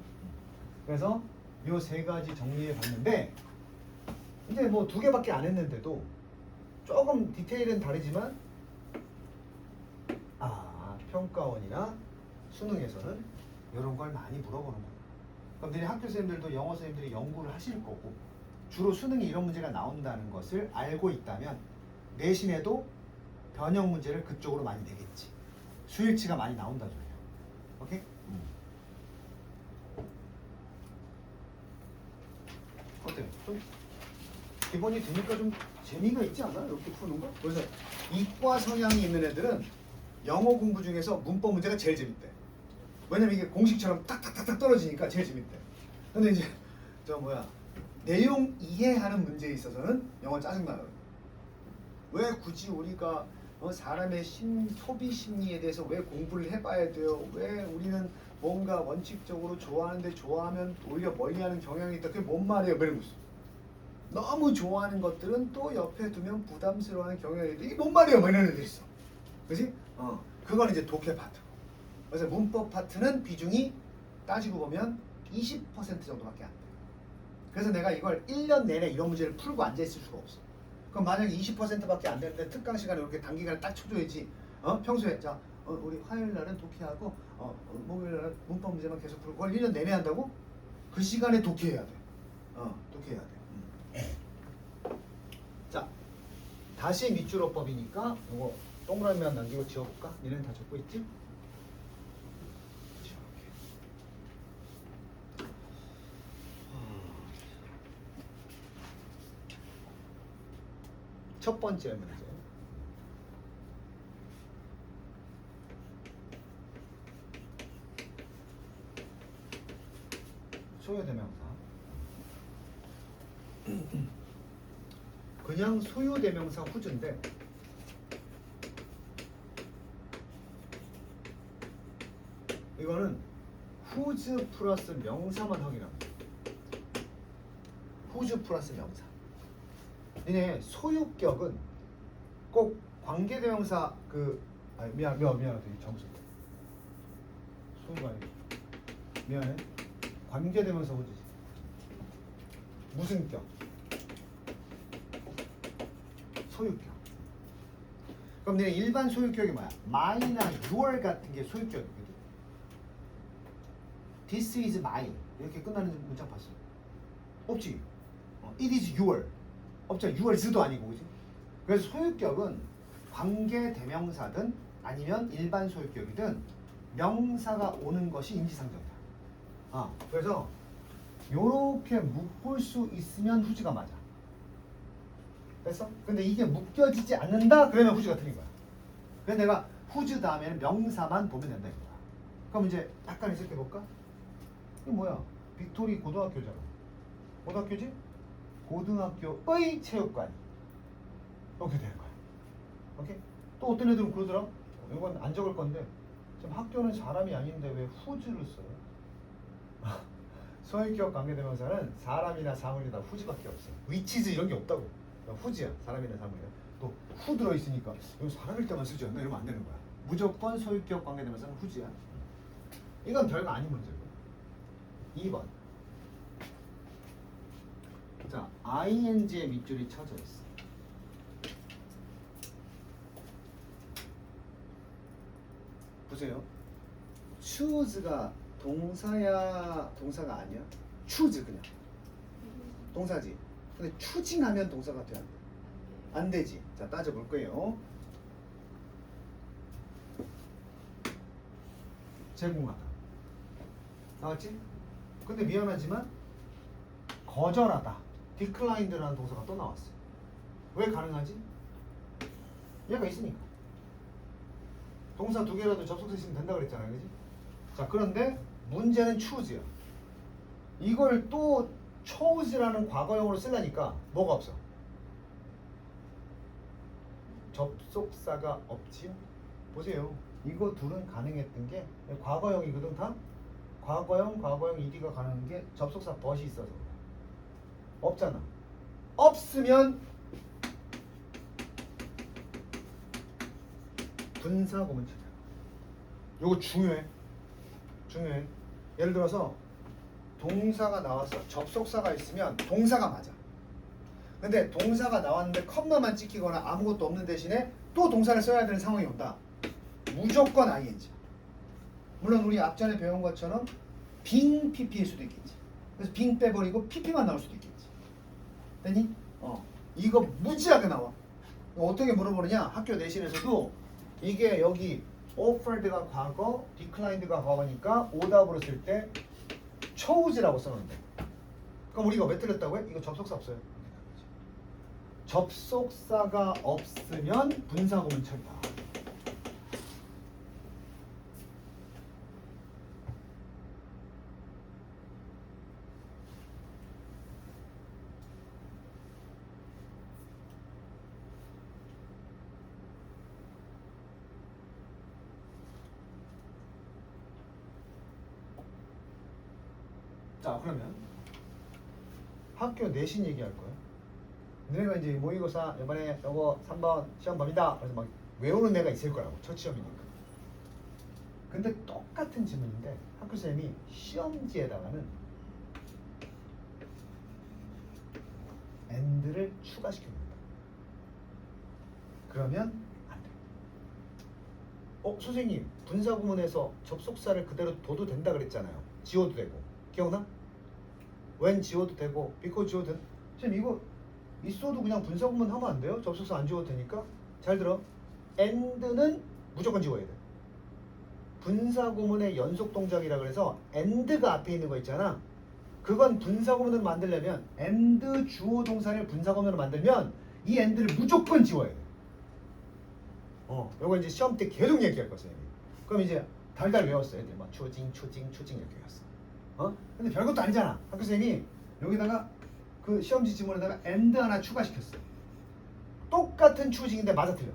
그래서 요 세 가지 정리해 봤는데 이제 뭐 두 개밖에 안 했는데도 조금 디테일은 다르지만 평가원이나 수능에서는 이런 걸 많이 물어보는 거야. 그럼 너희 학교 선생님들도 영어 선생님들이 연구를 하실 거고 주로 수능에 이런 문제가 나온다는 것을 알고 있다면 내신에도 변형 문제를 그쪽으로 많이 내겠지. 수일치가 많이 나온다는 소리야. 오케이? 어때? 좀 기본이 되니까 좀 재미가 있지 않아? 이렇게 푸는 거? 그래서 이과 성향이 있는 애들은 영어 공부 중에서 문법 문제가 제일 재밌대. 왜냐면 이게 공식처럼 탁탁탁탁 떨어지니까 제일 재밌대. 근데 이제 내용 이해하는 문제에 있어서는 영어 짜증나요. 왜 굳이 우리가 사람의 소비 심리에 대해서 왜 공부를 해봐야 돼요? 왜 우리는 뭔가 원칙적으로 좋아하는데 좋아하면 오히려 멀리하는 경향이 있다. 그게 뭔 말이에요? 그런 거. 너무 좋아하는 것들은 또 옆에 두면 부담스러워하는 경향이 있다. 이게 뭔 말이에요? 뭐 이런 애들 있어. 그지? 그건 이제 독해 파트. 그래서 문법 파트는 비중이 따지고 보면 20% 정도밖에 안 돼. 그래서 내가 이걸 1년 내내 이런 문제를 풀고 앉아있을 수가 없어. 그럼 만약에 20%밖에 안 되는데 특강 시간에 이렇게 단기간에 딱 쳐줘야지. 평소에 자 우리 화요일 날은 독해하고 목요일 날은 문법 문제만 계속 풀고 그걸 1년 내내 한다고? 그 시간에 독해해야 돼. 독해해야 돼. 자 다시 밑줄어법이니까 이거 동그라미만 남기고 지워볼까? 얘는 다 적고 있지? 첫 번째 문제. 소요대명사. 그냥 소요대명사 후주인데 이거는 whose 플러스 명사만 확인합니다. whose 플러스 명사. 얘네 소유격은 꼭 관계대명사 미안하다 이 점수 소유가 아니고 미안해 관계대명사 호주지 무슨 격 소유격 그럼 내가 일반 소유격이 뭐야? my나 your 같은 게 소유격이거든. This is my 이렇게 끝나는 문장 봤어? 없지? It is your 없잖아. yours 도 아니고 그지? 그래서 소유격은 관계 대명사든 아니면 일반 소유격이든 명사가 오는 것이 인지상정이다. 그래서 요렇게 묶을 수 있으면 후지가 맞아. 됐어? 근데 이게 묶여지지 않는다? 그러면 후지가 틀린 거야. 그래서 내가 후즈 다음에는 명사만 보면 된다 이거야. 그럼 이제 약간 해석해 볼까? 이게 뭐야? 빅토리 고등학교잖아. 고등학교지? 고등학교의 체육관. 이렇게 되는 거야. 오케이? 또 어떤 애들은 그러더라? 이건 안 적을 건데 지금 학교는 사람이 아닌데 왜 후즈를 써요? 소유격 관계대명사는 사람이나 사물이나 후즈밖에 없어. 위치즈 이런 게 없다고. 후지야. 사람이나 사물이야. 또 후 들어있으니까 이거 사람일 때만 쓰지 않나? 이러면 안 되는 거야. 무조건 소유격 관계대명사는 후지야. 이건 별거 아닌 문제고. 2번. 자, ing의 밑줄이 쳐져 있어. 보세요. choose가 동사야, 동사가 아니야? choose 그냥. 동사지. 근데 추징하면 동사가 돼? 안 되지. 자, 따져볼 거예요. 제공하다. 나왔지? 근데 미안하지만 거절하다. declined라는 동사가 또 나왔어. 왜 가능하지? 얘가 있으니까. 동사 두 개라도 접속사 있으면 된다 그랬잖아. 그지? 자, 그런데 문제는 choose야. 이걸 또 chose라는 과거형으로 쓰려니까 뭐가 없어? 접속사가 없지요? 보세요. 이거 둘은 가능했던 게 과거형이거든 다? 과거형, ed가 가능한 게 접속사 but이 있어서 그래. 없잖아. 없으면 분사구문 찾아. 요거 중요해. 예를 들어서 동사가 나왔어. 접속사가 있으면 동사가 맞아. 근데 동사가 나왔는데 컴마만 찍히거나 아무것도 없는 대신에 또 동사를 써야 되는 상황이 온다. 무조건 ing. 물론 우리 앞전에 배운 것처럼 빙 pp일 수도 있겠지. 그래서 빙 빼버리고 pp만 나올 수도 있겠지. 됐니? 이거 무지하게 나와. 어떻게 물어보느냐? 학교 내신에서도 이게 여기 offered가 과거, declined가 과거니까 오답으로 쓸 때 chose라고 써놓는데. 그럼 우리가 왜 틀렸다고 해? 이거 접속사 없어요. 접속사가 없으면 분사구문 처리다. 자, 그러면 학교 내신 얘기할 거야. 너네가 이제 모의고사 이번에 요거 3번 시험 봅니다. 그래서 막 외우는 애가 있을 거라고. 첫 시험이니까. 근데 똑같은 질문인데 학교선생님이 시험지에다가는 and를 추가시켜준다. 그러면 안 돼. 선생님 분사구문에서 접속사를 그대로 둬도 된다 그랬잖아요. 지워도 되고. 기억나? when 지워도 되고 because 지워도 돼. 선생님 이거 있어도 그냥 분사구문 하면 안 돼요? 접속사 안 지워도 되니까. 잘 들어. and는 무조건 지워야 돼. 분사구문의 연속 동작이라 그래서 and가 앞에 있는 거 있잖아. 그건 분사구문을 만들려면 and 주어 동사를 분사구문으로 만들면 이 and를 무조건 지워야 돼. 요거 이제 시험 때 계속 얘기할 거야, 선생님이. 그럼 이제 달달 외웠어. 애들 막 초징 이렇게 외웠어. 근데 별것도 아니잖아. 학교 선생님이 여기다가 그 시험지 지문에다가 and 하나 추가시켰어. 똑같은 추징인데 맞아 틀려.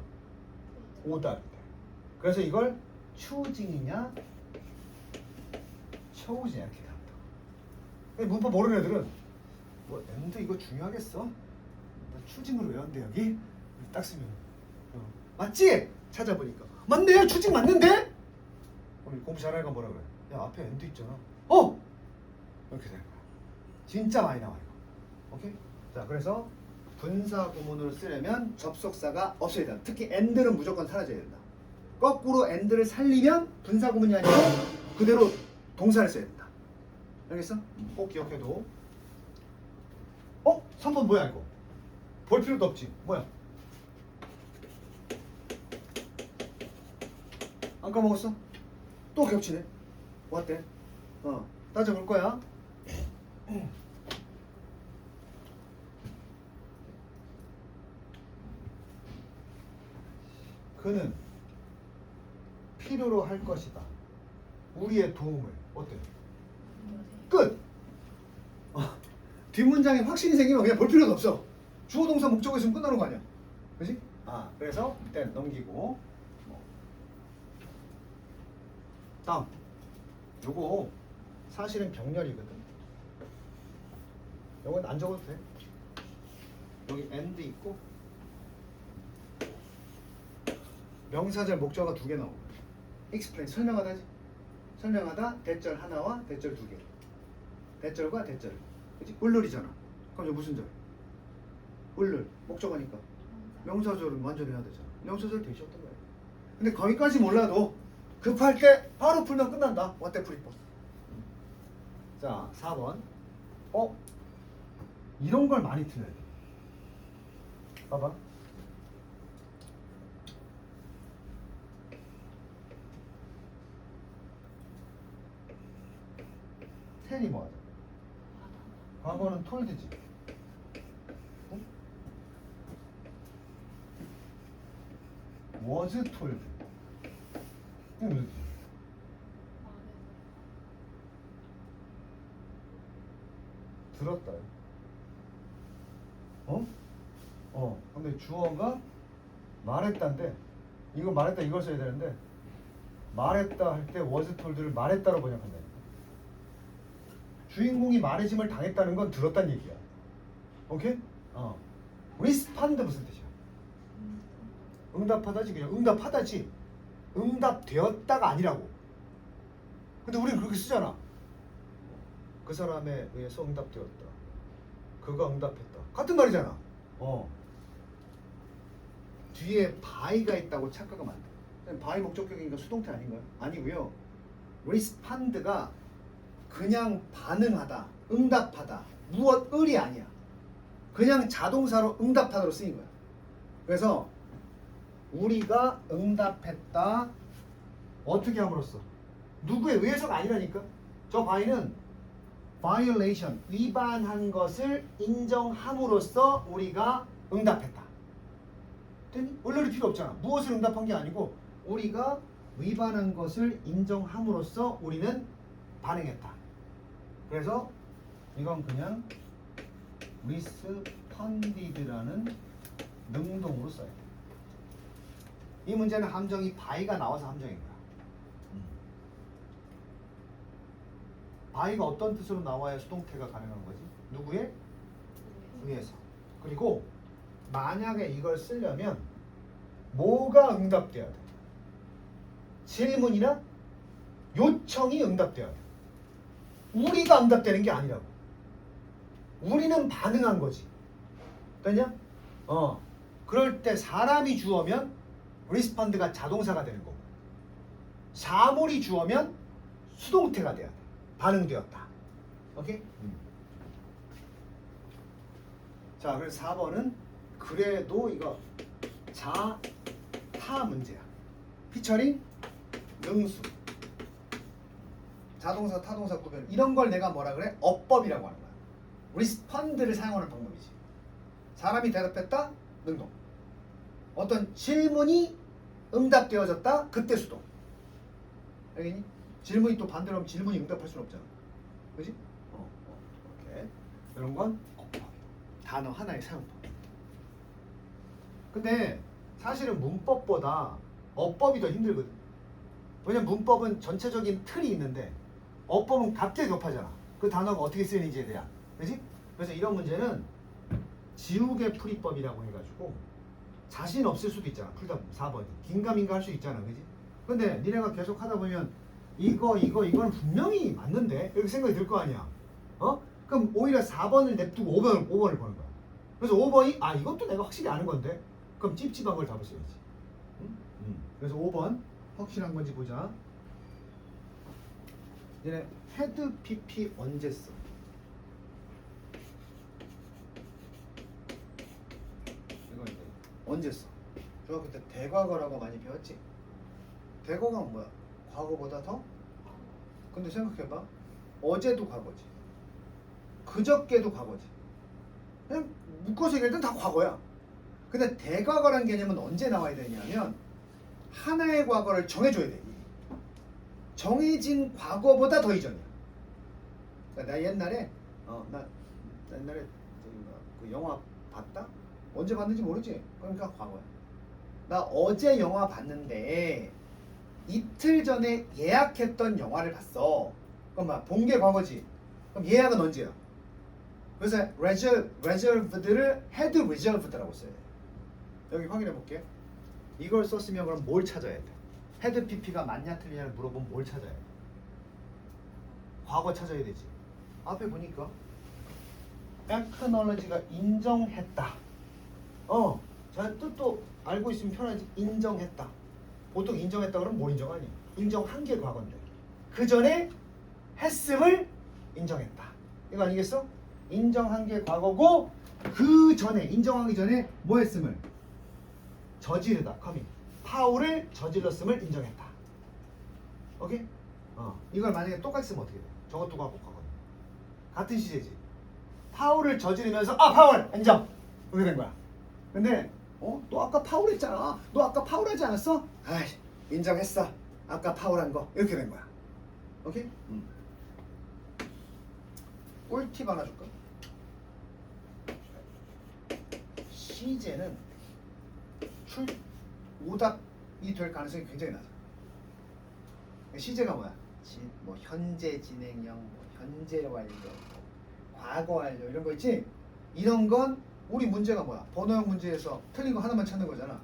오답이 돼. 그래서 이걸 추징이냐 chose냐 이렇게 한다. 문법 모르는 애들은 뭐 and 이거 중요하겠어? 추징으로 외웠는데 여기 딱 쓰면 맞지? 찾아보니까 맞네. 추징 맞는데? 그럼 공부 잘하니까 뭐라 그래? 야 앞에 엔드 있잖아. 이렇게 되는 거야. 진짜 많이 나와 이거. 오케이? 자 그래서 분사 구문으로 쓰려면 접속사가 없어야 된다. 특히 and는 무조건 사라져야 된다. 거꾸로 and를 살리면 분사 구문이 아니고 그대로 동사를 써야 된다. 알겠어? 꼭 기억해도. 3번 뭐야 이거? 볼 필요도 없지. 뭐야? 안 까먹었어? 또 겹치네. 어때? 따져볼 거야. 그는 필요로 할 것이다. 우리의 도움을. 어때? 끝! 뒷문장에 확신이 생기면 그냥 볼 필요도 없어. 주어 동사 목적어 있으면 끝나는 거 아니야. 그지? 그래서 일단 넘기고. 다음. 요거 사실은 병렬이거든. 요건 안 적어도 돼. 여기 and 있고 명사절 목적어가 2개 나오고 explain 설명하다지. 설명하다 대절 하나와 대절 2개. 대절과 대절. 그치? 을룰이잖아. 그럼 이거 무슨 절? 을룰 목적어니까 명사절은 완전히 해야 되잖아. 명사절 되셨던 거야. 근데 거기까지 몰라도 급할 때 바로 풀면 끝난다. what if 풀이법. 자 4번. 이런 걸 많이 틀려야 돼. 봐봐. 텔이 뭐하자? 과거는 톨드지. 응? was told. 응. 들었다요. 근데 주어가 말했다인데 이거 말했다 이걸 써야 되는데 말했다 할 때 was told를 말했다로 번역한다니까. 주인공이 말해짐을 당했다는 건 들었다는 얘기야. 오케이? respond 무슨 뜻이야? 응답하다지. 그냥 응답하다지. 응답되었다가 아니라고. 근데 우리는 그렇게 쓰잖아. 그 사람에 의해서 응답되었다. 그가 응답했다. 같은 말이잖아. 뒤에 by가 있다고 착각하면 안 돼. by 목적격이니까 수동태 아닌가요? 아니고요. respond가 그냥 반응하다, 응답하다, 무엇 을이 아니야. 그냥 자동사로 응답하다로 쓰인 거야. 그래서 우리가 응답했다. 어떻게 함으로써? 누구에 의해서가 아니라니까. 저 by는 violation, 위반한 것을 인정함으로써 우리가 응답했다. 됐니? 을룰이 필요 없잖아. 무엇을 응답한 게 아니고 우리가 위반한 것을 인정함으로써 우리는 반응했다. 그래서 이건 그냥 responded라는 능동으로 써요. 이 문제는 함정이 by가 나와서 함정인 거야. by가 어떤 뜻으로 나와야 수동태가 가능한 거지? 누구의? 의해서. 그리고 만약에 이걸 쓰려면 뭐가 응답돼야 돼? 질문이나 요청이 응답돼야 돼. 우리가 응답되는 게 아니라고. 우리는 반응한 거지. 됐냐? 그럴 때 사람이 주어면 respond가 자동사가 되는 거고, 사물이 주어면 수동태가 돼야 돼. 반응되었다. 오케이? 자, 그래서 4번은 그래도 이거 자, 타 문제야. 피처링, 능수, 자동사, 타동사 구별. 이런 걸 내가 뭐라 그래? 어법이라고 하는 거야. respond를 사용하는 방법이지. 사람이 대답했다, 능동. 어떤 질문이 응답되어졌다, 그때 수동. 알겠니? 질문이 또 반대로 하면 질문이 응답할 수는 없잖아. 그지? 이렇게. 이런 건 어법. 단어 하나의 사용법. 근데 사실은 문법보다 어법이 더 힘들거든. 왜냐면 문법은 전체적인 틀이 있는데 어법은 갑자기 격하잖아. 그 단어가 어떻게 쓰이는지에 대한. 그지? 그래서 이런 문제는 지우개 풀이법이라고 해가지고 자신 없을 수도 있잖아. 풀다 보면 4번이 긴가민가 할 수 있잖아, 그지? 근데 니네가 계속 하다 보면 이건 분명히 맞는데 이렇게 생각이 들 거 아니야. 그럼 오히려 4번을 냅두고 5번을 보는 거야. 그래서 5번이 이것도 내가 확실히 아는 건데 그럼 찝찝한 걸 답을 써야지. 그래서 5번 확실한 건지 보자. 얘네 헤드 PP 언제 써? 이거 이제 언제 써? 중학교 때 대과거라고 많이 배웠지? 대과가 뭐야? 과거보다 더? 근데 생각해봐. 어제도 과거지. 그저께도 과거지. 그냥 묶어서 얘기할 땐 다 과거야. 근데 대과거란 개념은 언제 나와야 되냐면 하나의 과거를 정해줘야 돼. 정해진 과거보다 더 이전이야. 그러니까 나 옛날에 나 옛날에 그 영화 봤다? 언제 봤는지 모르지? 그러니까 과거야. 나 어제 영화 봤는데 이틀 전에 예약했던 영화를 봤어. 그럼 본 게 과거지. 그럼 예약은 언제야? 그래서 reserved를 had reserved라고 써야 돼. 여기 확인해 볼게. 이걸 썼으면 그럼 뭘 찾아야 돼? 헤드 PP가 맞냐 틀리냐를 물어보면 뭘 찾아야 돼? 과거 찾아야 되지. 앞에 보니까 acknowledge가 인정했다. 자, 뜻도 알고 있으면 편하지. 인정했다. 보통 인정했다 그러면 뭘 인정하니? 인정한 게 과거인데 그 전에 했음을 인정했다. 이거 아니겠어? 인정한 게 과거고 그 전에 인정하기 전에 뭐 했음을? 저지르다. 커밍. 파울을 저질렀음을 인정했다. 오케이? 이걸 만약에 똑같이 쓰면 어떻게 돼? 저것도 과거 같은 시제지. 파울을 저지르면서 파울 인정. 이렇게 된 거야. 근데 너 아까 파울 했잖아. 너 아까 파울 하지 않았어? 인정했어. 아까 파울한 거. 이렇게 된 거야. 오케이? 꿀팁 하나 줄까? 시제는 오답이 될 가능성이 굉장히 낮아. 시제가 뭐야? 뭐 현재 진행형, 뭐 현재 완료, 과거 완료 이런 거 있지? 이런 건 우리 문제가 뭐야? 번호형 문제에서 틀린 거 하나만 찾는 거잖아.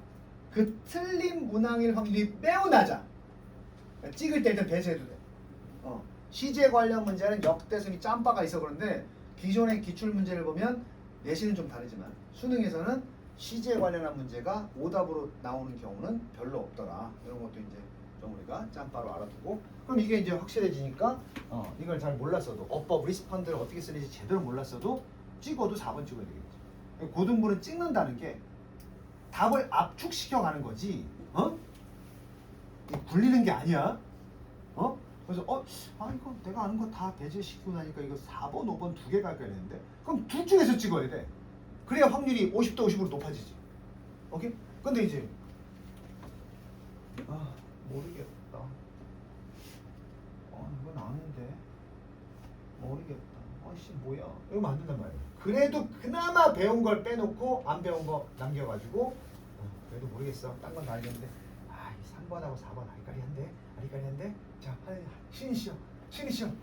그 틀린 문항일 확률이 매우 낮아. 그러니까 찍을 때 일단 배제해도 돼. 시제 관련 문제는 역대성이 짬바가 있어. 그런데 기존의 기출 문제를 보면 내신은 좀 다르지만 수능에서는 시제 관련한 문제가 오답으로 나오는 경우는 별로 없더라. 이런 것도 이제 좀 우리가 짬바로 알아두고, 그럼 이게 이제 확실해지니까 이걸 잘 몰랐어도 어법 리스펀드를 어떻게 쓰는지 제대로 몰랐어도 찍어도 4번 찍어야 되겠지. 고등부는 찍는다는 게 답을 압축시켜 가는 거지. 굴리는 게 아니야. 그래서 이거 내가 아는 거 다 배제시키고 나니까 이거 4번, 5번 두 개 갈까 했는데 그럼 둘 중에서 찍어야 돼. 그래야 확률이 50대 50으로 높아지지. 오케이? 근데 이제 모르겠다. 이건 아는데 모르겠다. 뭐야? 이러면 안 된단 말이야. 그래도 그나마 배운 걸 빼놓고 안 배운 거 남겨가지고 그래도 모르겠어. 딴 건 다 알겠는데 3번하고 4번 아리까리한데 자, 신이 시험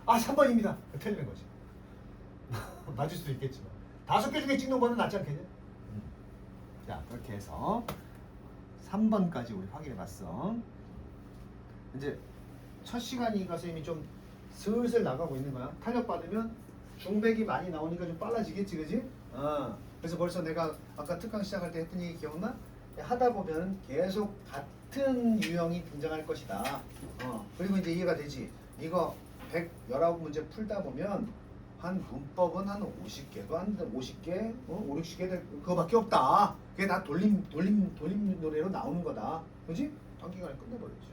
3번입니다. 틀리는 거지. 맞을 수도 있겠지만 5개 중에 찍는 거는 낫지 않겠냐? 자, 그렇게 해서 3번까지 우리 확인해 봤어. 이제 첫 시간이니까 선생님이 좀 슬슬 나가고 있는 거야. 탄력 받으면 중백이 많이 나오니까 좀 빨라지겠지, 그지? 그래서 벌써 내가 아까 특강 시작할 때 했던 얘기 기억나? 하다 보면 계속 같은 유형이 등장할 것이다. 그리고 이제 이해가 되지. 이거 119문제 풀다 보면 한 문법은 한 50개도 한 50개, 5, 60개 그거밖에 없다. 그게 다 돌림 노래로 나오는 거다. 그지? 단기간에 끝내버렸지.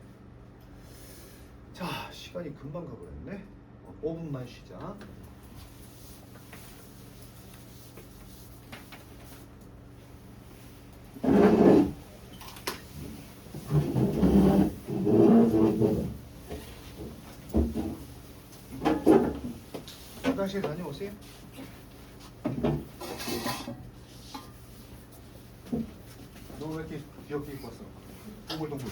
자, 시간이 금방 가버렸네. 5분만 쉬자. 화장실 다녀오세요. 너 왜 이렇게 귀엽게 입고 왔어? 동글동글.